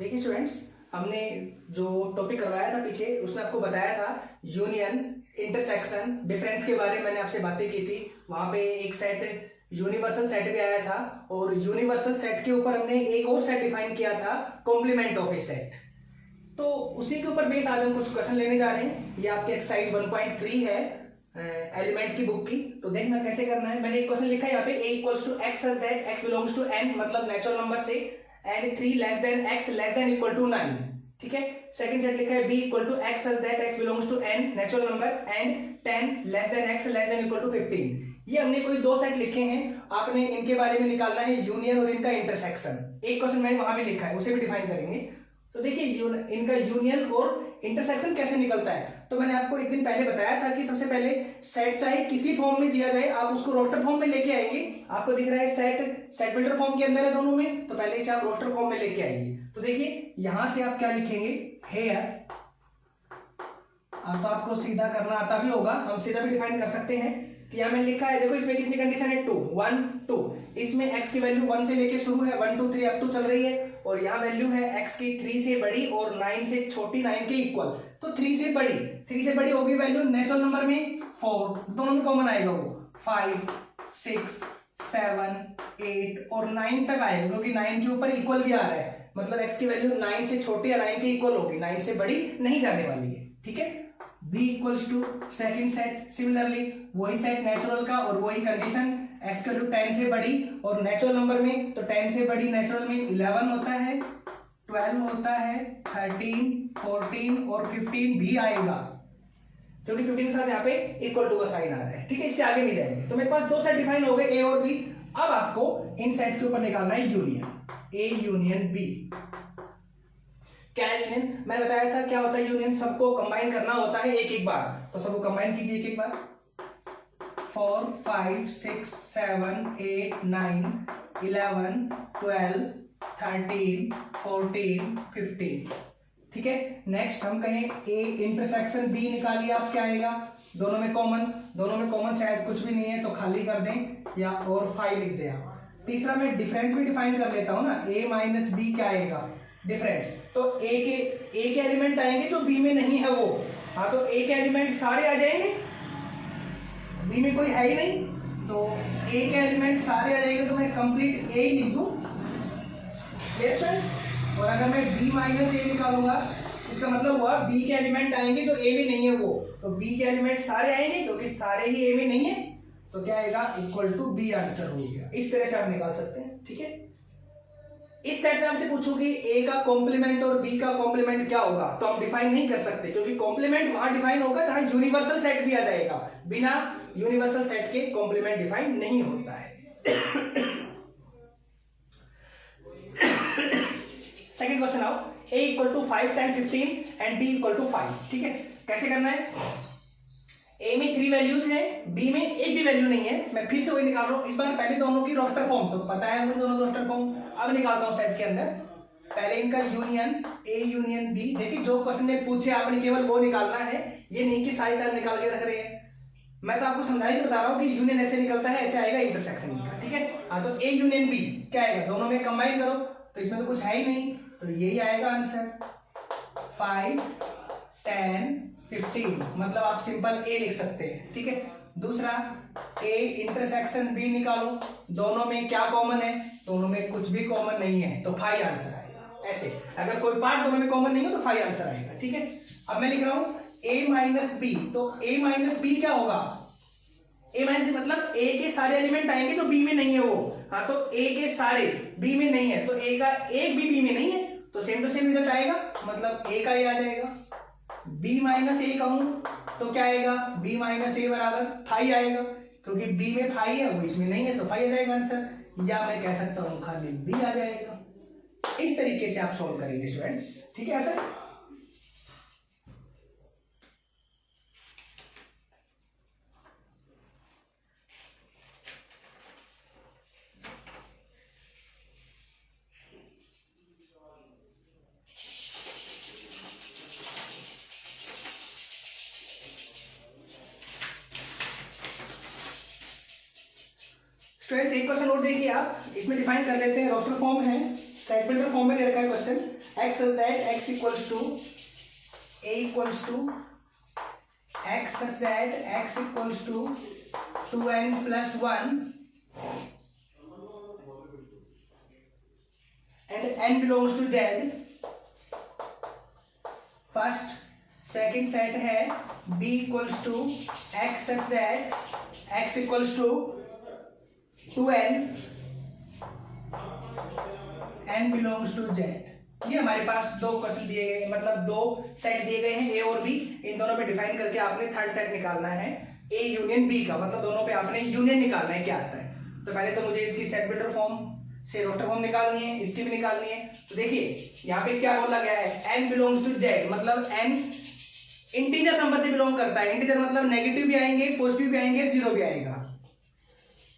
देखिए स्टूडेंट्स, हमने जो टॉपिक करवाया था पीछे उसमें आपको बताया था यूनियन, इंटरसेक्शन, डिफरेंस के बारे में मैंने आपसे बातें की थी। वहां पे एक सेट यूनिवर्सल सेट भी आया था और यूनिवर्सल सेट के ऊपर हमने एक और सेट डिफाइन किया था, कॉम्प्लीमेंट ऑफ ए सेट। तो उसी के ऊपर बेस आज हम कुछ क्वेश्चन लेने जा रहे हैं। ये आपके एक्सरसाइज 1.3 है एलिमेंट की बुक की। तो देखना कैसे करना है। मैंने एक क्वेश्चन लिखा है यहाँ पे, a equals to x such that x belongs to n, मतलब नेचुरल नंबर से, and 3 less than x less than equal to 9। ठीक है। सेकंड सेट लिखा है b equal to x such that x belongs to n natural number and 10 less than x less than equal to 15। ये हमने कोई दो set लिखे हैं, आपने इनके बारे में निकालना है यूनियन और इनका इंटरसेक्शन। एक क्वेश्चन मैंने वहां भी लिखा है, उसे भी डिफाइन करेंगे। तो देखिए इनका यूनियन और इंटरसेक्शन कैसे निकलता है। तो मैंने आपको एक दिन पहले बताया था कि सबसे पहले सेट चाहे किसी फॉर्म में दिया जाए, आप उसको रोस्टर फॉर्म में लेके आएंगे। आपको दिख रहा है सेट बिल्डर फॉर्म के अंदर है दोनों में, तो पहले इसे आप रोस्टर फॉर्म में लेके आइए। तो देखिए यहां से आप क्या लिखेंगे, हेयर। अब तो आपको सीधा करना आता भी होगा, हम सीधा भी डिफाइन कर सकते हैं कि यहां मैंने लिखा है, देखो इसमें कितनी कंडीशन है, 2 1 2। इसमें x की वैल्यू 1 से लेके शुरू है, 1 2 3 अप टू चल रही है, और यहाँ वैल्यू है x की 3 से बड़ी और 9 से छोटी, 9 के इक्वल। तो 3 से बड़ी होगी वैल्यू नेचुरल नंबर में 4, दोनों में कॉमन आएगा वो 5 6 7 8 और 9 तक आएगा, क्योंकि 9 के ऊपर इक्वल भी आ रहा है, मतलब x की वैल्यू 9 से छोटी या 9 के इक्वल होगी, 9 से बड़ी नहीं जाने वाली है। ठीक है। b equals to second set, similarly वही सेट नेचुरल का और वही कंडीशन, x की वैल्यू 10 से बड़ी और नेचुरल नंबर में, तो 10 से बड़ी नेचुरल में 11 होता है, 12 होता है, 13 14 और 15 भी आएगा, क्योंकि 15 के साथ यहाँ पे इक्वल टू का साइन आ रहा है। ठीक है, इससे आगे नहीं जाएंगे। तो मेरे पास दो सेट डिफाइन हो गए, ए और बी। अब आपको इन सेट के ऊपर निकालना है यूनियन, ए यूनियन बी। क्या है यूनियन, मैंने बताया था क्या होता है यूनियन, सबको कंबाइन करना होता है एक एक बार। तो सबको कंबाइन कीजिए एक एक बार, 4 5 6 7 8 9 11 12 13 14 15। ठीक है। नेक्स्ट हम कहें ए इंटरसेक्शन बी निकालिए, आप क्या आएगा, दोनों में कॉमन शायद कुछ भी नहीं है, तो खाली कर दें या और 5 लिख दें आप। तीसरा मैं डिफरेंस भी डिफाइन कर लेता हूं ना, ए माइनस बी क्या आएगा, डिफरेंस। तो ए के एलिमेंट आएंगे जो बी में नहीं है वो, हाँ, तो ए के एलिमेंट सारे आ जाएंगे, बी में कोई है ही नहीं, तो ए के एलिमेंट सारे आ जाएंगे, तो मैं कंप्लीट ए ही लिख दूं। और अगर मैं b माइनस ए निकालूंगा, इसका मतलब हुआ b के एलिमेंट आएंगे जो a में नहीं है वो, तो b के एलिमेंट सारे आएंगे, क्योंकि सारे ही a में नहीं है, तो क्या आएगा, इक्वल टू b आंसर हो गया। इस तरह से आप निकाल सकते हैं। ठीक है। इस सेट में आपसे पूछूंगी a का कॉम्प्लीमेंट और b का कॉम्प्लीमेंट क्या होगा, तो हम डिफाइन नहीं कर सकते, क्योंकि कॉम्प्लीमेंट वहां डिफाइन होगा जहां यूनिवर्सल सेट दिया जाएगा, बिना यूनिवर्सल सेट के कॉम्प्लीमेंट डिफाइन नहीं होता है। सेकंड क्वेश्चन आओ, a equal to 5 10 15 and b equal to 5। ठीक है, कैसे करना है, a में 3 वैल्यूज हैं, b में एक भी वैल्यू नहीं है। मैं फिर से वही निकाल रहा हूं, इस बार पहले दोनों की रोस्टर फॉर्म, तो पता है मुझे दोनों रोस्टर फॉर्म। अब निकालता हूं सेट के अंदर, पहले इनका यूनियन a यूनियन b। देखिए जो क्वेश्चन में पूछे आपने केवल वो निकालना है, ये नहीं कि सारी टर्म निकाल के रख रहे हैं। मैं तो आपको समझा ही बता रहा हूँ कि यूनियन ऐसे निकलता है, ऐसे आएगा इंटरसेक्शन का। ठीक है। हाँ, तो a यूनियन b क्या आएगा, दोनों में कंबाइन करो, तो इसमें तो कुछ है ही नहीं, तो यही आएगा आंसर 5 10 15, मतलब आप सिंपल ए लिख सकते हैं। ठीक है। दूसरा ए इंटरसेक्शन बी निकालो, दोनों में क्या कॉमन है, दोनों में कुछ भी कॉमन नहीं है, तो 5 आंसर आएगा। ऐसे अगर कोई पार्ट दोनों में कॉमन नहीं हो तो 5 आंसर आएगा। ठीक है। अब मैं लिख रहा हूं a माइनस बी, तो a माइनस बी क्या होगा, a माइनस मतलब a के सारे एलिमेंट आएंगे जो b में नहीं है वो, हाँ, तो a के सारे b में नहीं है, तो a का एक भी b में नहीं है, तो सेम टू सेम रिजल्ट आएगा, मतलब a का a आ जाएगा। b माइनस a कहूं तो क्या आएगा, b माइनस a बराबर 5 आएगा, क्योंकि b में 5 है, वो इसमें नहीं है, तो 5 आ जाएगा आंसर। या मैं कह सकता हूं खाली b आ जाएगा। इस तरीके से आप सॉल्व करेंगे स्टूडेंट्स। ठीक है। आता है। स्टूडेंट्स एक क्वेश्चन और देखिए आप, इसमें डिफाइन कर लेते हैं, रोस्टर फॉर्म है, सेट बिल्डर फॉर्म में दे रखा है question. x such that x equals to a equals to x such that x equals to 2n plus 1 and n belongs to z. First second set है b equals to x such that x equals to 2n n belongs to z. ये हमारे पास दो question दिए गए, मतलब दो set दिए गए हैं a और b. इन दोनों पे डिफाइन करके आपने थर्ड सेट निकालना है a यूनियन b का, मतलब दोनों पे आपने यूनियन निकालना है क्या आता है. तो पहले तो मुझे इसकी सेट बिल्डर फॉर्म से रोटर फॉर्म निकालनी है, इसकी भी निकालनी है. तो देखिए यहाँ पे क्या बोला गया है, n बिलोंग्स टू z, मतलब n इंटीजर नंबर से बिलोंग करता है. इंटीजर मतलब नेगेटिव भी आएंगे, पॉजिटिव भी आएंगे, जीरो भी आएगा.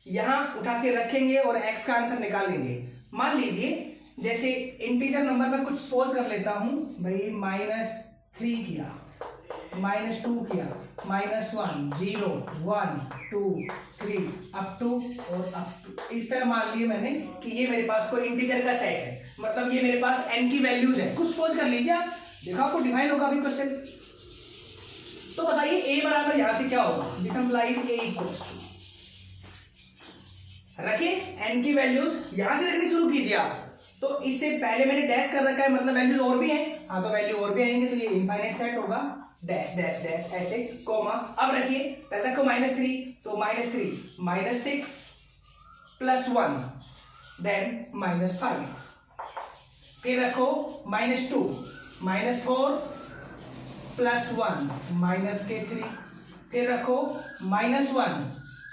यहां उठा के रखेंगे और x का आंसर निकालेंगे. मान लीजिए जैसे इंटीजर नंबर में कुछ सपोज कर लेता हूं भाई, -3 किया, -2 किया, -1, 0, 1, 2, 3 अप टू और अप टू. इस तरह मान लिए मैंने कि ये मेरे पास कोई इंटीजर का सेट है, मतलब ये मेरे पास n की वैल्यूज है. कुछ सपोज कर लीजिए आप, देखो आपको डिफाइन होगा अभी क्वेश्चन. तो बताइए a बराबर यहां से क्या होगा, this implies a equals to, रखिए n की वैल्यूज यहां से रखनी शुरू कीजिए आप. तो इससे पहले मैंने डैश कर रखा है, मतलब वैल्यूज और भी हैं. हाँ तो वैल्यू और भी आएंगे, तो ये इनफाइनाइट सेट होगा, डैश डैश डैश ऐसे कोमा. अब रखिए पहले रखो -3, तो -3 -6 प्लस 1 देन -5. फिर रखो -2 -4 प्लस 1 -3. फिर रखो -1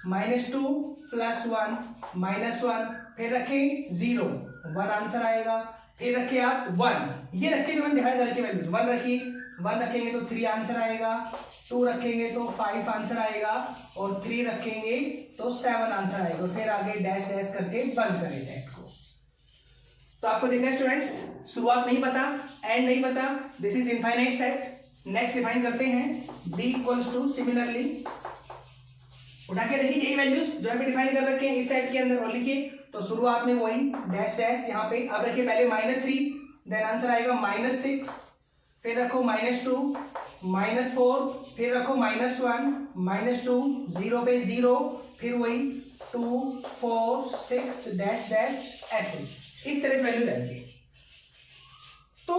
-2 प्लस 1 -1. फिर रखें 0, 1 आंसर आएगा. फिर रखिए आप 1, ये रखिए जो मैंने डिवाइड करके वैल्यू 1 रखी, 1 रखेंगे तो 3 आंसर आएगा, 2 रखेंगे तो 5 आंसर आएगा, और 3 रखेंगे तो 7 आंसर आएगा. फिर आगे डैश डैश करके बंद करें सेट को. तो आपको देखना है स्टूडेंट्स, शुरुआत नहीं पता, एंड नहीं पता, this is infinite set. Next define करते हैं b इक्वल्स टू, सिमिलरली उठा के रखिए यही वैल्यूज जो हमने डिफाइन कर रखे हैं इस सेट के अंदर, और लिखिए. तो शुरुआत में वही डैश डैश यहाँ पे. अब रखिए पहले -3, देन आंसर आएगा -6. फिर रखो -2 -4, फिर रखो -1 -2, 0 पे 0, फिर वही 2 4 6 डैश डैश ऐसे इस तरह से वैल्यू रहेगी. तो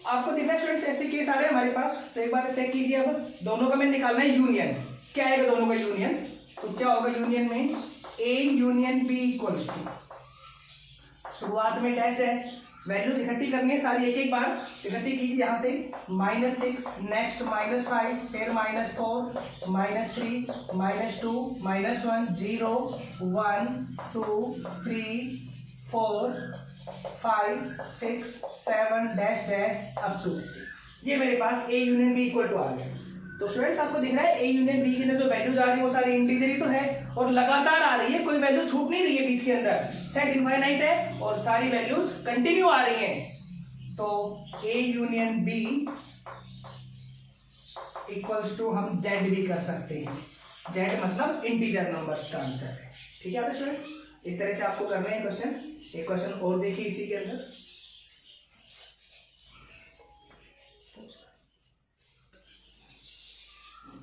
आपको देखना स्टूडेंट्स ऐसे केस आ रहे हैं हमारे पास. तो एक बार चेक कीजिए. अब दोनों का मैंने निकालना है यूनियन. क्या आएगा दोनों का यूनियन, तो क्या होगा यूनियन में a union b equals to, शुरुआत में डैश डैश वैल्यूज इकट्ठी करनी है सारी, एक एक बार इकट्ठी कीजिए. यहाँ से -6, नेक्स्ट -5, फिर -4 -3 -2 -1 0 1 2 3 4 5 6 7 डैश डैश अप टू. ये मेरे पास a union b equal to आ गया. तो स्टूडेंट्स आपको दिख रहा है a यूनियन b के अंदर जो वैल्यूज आ रही है वो सारी इंटीजर ही तो है, और लगातार आ रही है, कोई वैल्यू छूट नहीं रही है बीच के अंदर. सेट इनफाइनाइट है और सारी वैल्यूज कंटिन्यू आ रही हैं. तो a union b equals to हम z भी कर सकते हैं. z मतलब इंटीजर नंबर्स का आंसर है. ठीक है स्टूडेंट्स, इस तरह से आपको करना है क्वेश्चन. एक क्वेश्चन और देखिए इसी के अंदर.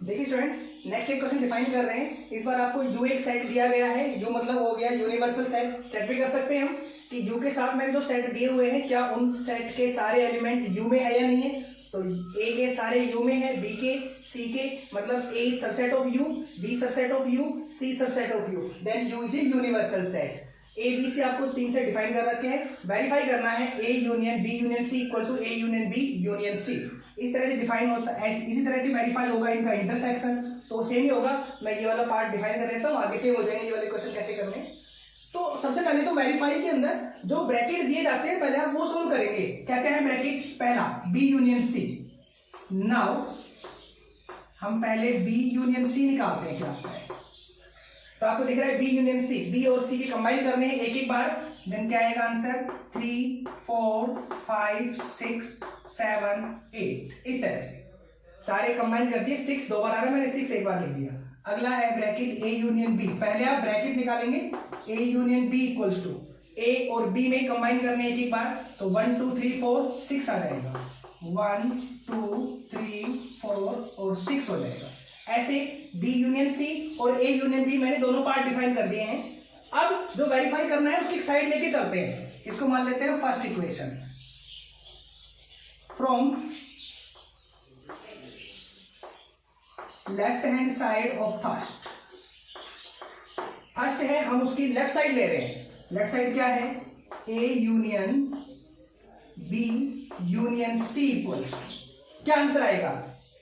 देखिए स्टूडेंट्स, नेक्स्ट एक क्वेश्चन डिफाइन कर रहे हैं. इस बार आपको u एक सेट दिया गया है, u मतलब हो गया यूनिवर्सल सेट. चेक भी कर सकते हैं हम कि u के साथ में जो सेट दिए हुए हैं क्या उन सेट के सारे एलिमेंट u में है या नहीं है. तो a के सारे u में है, b के, c के, मतलब a subset of u, b subset of u, c subset of u, then u is a universal set. a b से आपको 3 से डिफाइन कर रखे हैं. वेरीफाई करना है a union b union c equal to a union b union c. इस तरह से डिफाइन होता है, इसी तरह से वेरीफाई होगा इनका इंटरसेक्शन. तो सेम ही होगा. मैं ये वाला पार्ट डिफाइन कर देता हूँ, आगे से हो जाएंगे ये वाले क्वेश्चन कैसे करने. तो सबसे पहले तो वेरीफाई के अंदर जो ब्रैकेट दिए जाते हैं पहले आप वो सोल्व करेंगे. क्या क्या है ब्रैकेट, पहला b यूनियन c. नाउ हम पहले b यूनियन c निकालते हैं क्या होता है. तो आपको दिख रहा है b यूनियन c, b और c के कंबाइन करने हैं एक एक बार. देन क्या आएगा आंसर, 3 4 5 6 7 8. इस तरह से सारे कंबाइन कर दिए. 6 दो बार आ रहा है, मैंने 6 एक बार लिख दिया. अगला है ब्रैकेट a यूनियन b. पहले आप ब्रैकेट निकालेंगे a union b equals to, A और बी में कंबाइन करने एक एक बार, तो 1 2 3 4 6 आ जाएगा, 1 2 3 4 और 6 हो जाएगा। ऐसे बी यूनियन सी और ए यूनियन बी मैंने दोनों पार्ट डिफाइन कर दिए हैं। अब जो वेरीफाई करना है उसकी साइड लेके चलते हैं, इसको मान लेते हैं first equation. From left hand side of first है, हम उसकी लेफ्ट साइड ले रहे हैं। लेफ्ट साइड क्या है, A union B union C equal, क्या आंसर आएगा,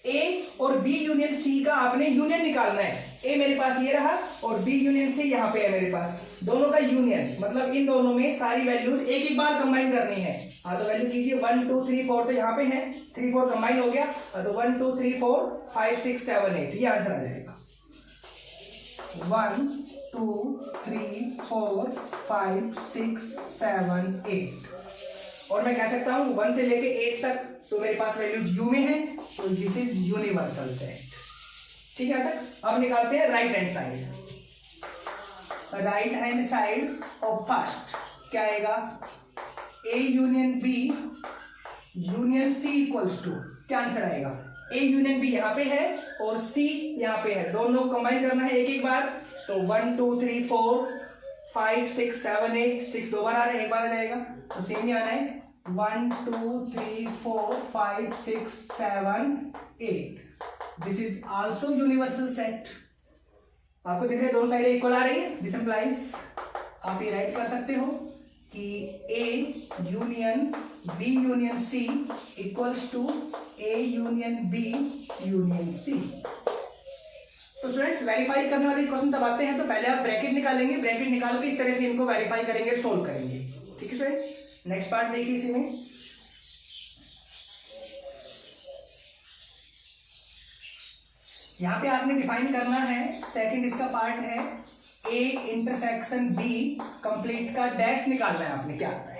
ए और बी यूनियन सी का आपने यूनियन निकालना है। ए मेरे पास ये रहा और बी यूनियन सी यहाँ पे है मेरे पास, दोनों का यूनियन, मतलब इन दोनों में सारी वैल्यूज एक एक बार कंबाइन करनी है। हाँ, तो वैल्यू कीजिए 1 2 3 4, तो यहाँ पे है 3 4 कंबाइन हो गया, तो 1 2 3 4 5 6 7 8, ये आंसर आ जाएगा। 1 2 3 4 5 6 7 8, और मैं कह सकता हूं 1 से लेके 8 तक तो मेरे पास वैल्यूज यू में है, तो दिस इज यूनिवर्सल सेट। ठीक है, अब निकालते हैं right hand side. Right hand side of first क्या आएगा, A union B union C equals to, क्या आंसर आएगा, ए यूनियन बी यहाँ पे है और सी यहाँ पे है, दोनों कंबाइन करना है एक एक बार, तो 1 2 3 4 5 6 7 8, 6 दो बार आ रहा है, एक बार आ जाएगा, तो सेम ही आना है 1 2 3 4 5 6 7 8। This is also universal set. आपको दिख रहा है दोनों साइड इक्वल आ रही है, दिस इंप्लाइज आप ये राइट कर सकते हो कि A union B union C equals to A union B union C. तो स्टूडेंट्स वेरीफाई करने वाले क्वेश्चन तब आते हैं, तो पहले आप ब्रैकेट निकालेंगे, ब्रैकेट निकाल के इस तरह से इनको वेरीफाई करेंगे, सोल्व करेंगे। ठीक है स्टूडेंट्स, नेक्स्ट पार्ट देखिए इसी में। यहाँ पे आपने डिफाइन करना है, सेकंड इसका पार्ट है ए इंटरसेक्शन बी कंप्लीट का डैश निकालना है आपने, क्या आता है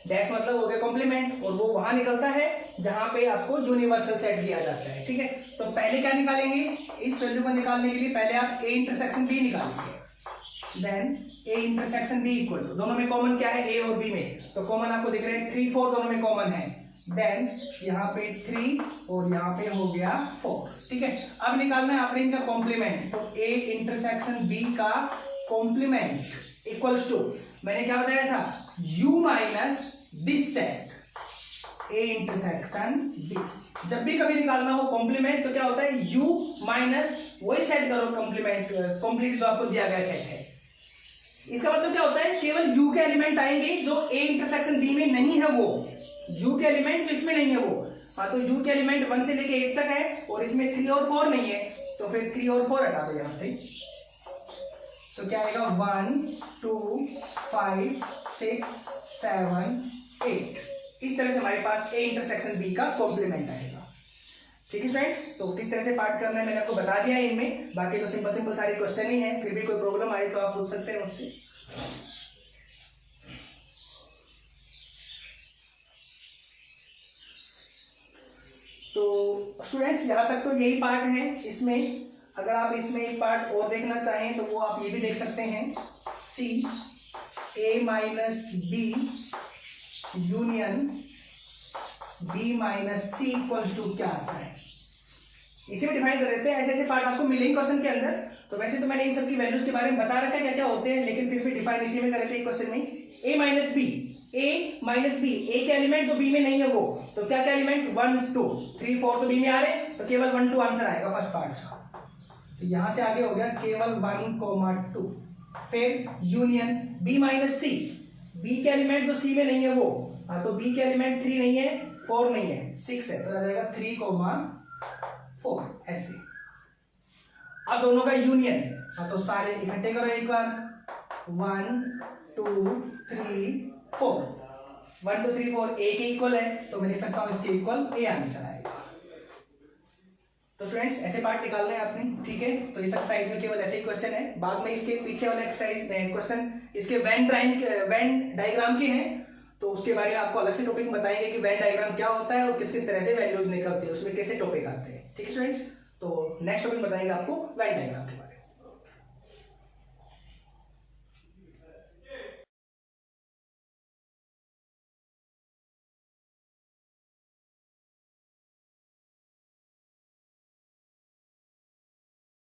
डैश मतलब हो गया कॉम्प्लीमेंट, और वो वहां निकलता है जहां पे आपको यूनिवर्सल सेट दिया जाता है। ठीक है, तो पहले क्या निकालेंगे, इस वैल्यू को निकालने के लिए पहले आप ए इंटरसेक्शन बी निकालेंगे, then A intersection B equal to, दोनों में कॉमन क्या है ए और बी में, तो कॉमन आपको दिख रहे हैं 3 4 दोनों में कॉमन है, देन यहाँ पे 3 और यहाँ पे हो गया 4। ठीक है, अब निकालना है आपने इनका कॉम्प्लीमेंट, तो ए इंटरसेक्शन बी का कॉम्प्लीमेंट इक्वल्स टू, मैंने क्या बताया था, u minus this set A intersection B. जब भी कभी निकालना हो कॉम्प्लीमेंट तो क्या होता है, u माइनस वही सेट करो कॉम्प्लीमेंट, कंप्लीट जो आपको दिया गया सेट है। इसका मतलब क्या होता है, केवल u के एलिमेंट आएंगे जो a इंटरसेक्शन b में नहीं है, वो u के एलिमेंट जो इसमें नहीं है वो, हाँ तो u के एलिमेंट 1 से लेके 8 तक है और इसमें 3 और 4 नहीं है, तो फिर 3 और 4 हटा दो यहां से, तो क्या आएगा 1 2 5 6 7 8। इस तरह से हमारे पास a इंटरसेक्शन b का कॉम्प्लीमेंट आएगा। ठीक है फ्रेंड्स, तो किस तरह से पार्ट करना है मैंने आपको बता दिया है इनमें, बाकी तो सिंपल सिंपल सारे क्वेश्चन ही हैं, फिर भी कोई प्रॉब्लम आए तो आप पूछ सकते हैं मुझसे। तो स्टूडेंट्स यहाँ तक तो यही पार्ट है, इसमें अगर आप इसमें एक पार्ट और देखना चाहें तो वो आप ये भी देख सकते हैं, C A minus B union B minus C equals to क्या आता है, इसे भी डिफाइन कर देते हैं। ऐसे ऐसे पार्ट आपको मिलेंगे क्वेश्चन के अंदर, तो वैसे तो मैंने इन सब की वैल्यूज के बारे में बता रखा है क्या क्या होते हैं, लेकिन फिर भी डिफाइन इसी में कर देते हैं क्वेश्चन में। ए माइनस बी, ए माइनस बी, ए के एलिमेंट जो बी में नहीं है वो, तो क्या क्या एलिमेंट 1 2 3 4 तो बी में आ रहे हैं, तो केवल 1 2 आंसर आएगा फर्स्ट पार्ट का। तो यहां से आगे हो गया केवल 1 2, फिर यूनियन बी माइनस सी, बी के एलिमेंट जो सी में नहीं है वो, हाँ तो बी के एलिमेंट 3 नहीं है 4 नहीं है 6 है, तो आ जाएगा 3 4 ऐसे। अब दोनों का यूनियन, हाँ तो सारे इकट्ठे करो एक बार, 1 2 3 4, 1 2 3 4 ए के इक्वल है, तो मैं लिख सकता हूं इसके इक्वल ए आंसर आएगा। तो स्टूडेंट्स ऐसे पार्ट निकालना है आपने, ठीक है। तो इस एक्सरसाइज में केवल ऐसे ही क्वेश्चन है, बाद में इसके पीछे वाले एक्सरसाइज क्वेश्चन इसके वेन डायग्राम के हैं, तो उसके बारे में आपको अलग से टॉपिक बताएंगे कि वेन डायग्राम क्या होता है और किस किस तरह से वैल्यूज निकलते हैं, उसमें कैसे टॉपिक आते हैं। ठीक है स्टूडेंट्स, तो नेक्स्ट टॉपिक बताएंगे आपको वेन डायग्राम के बारे में।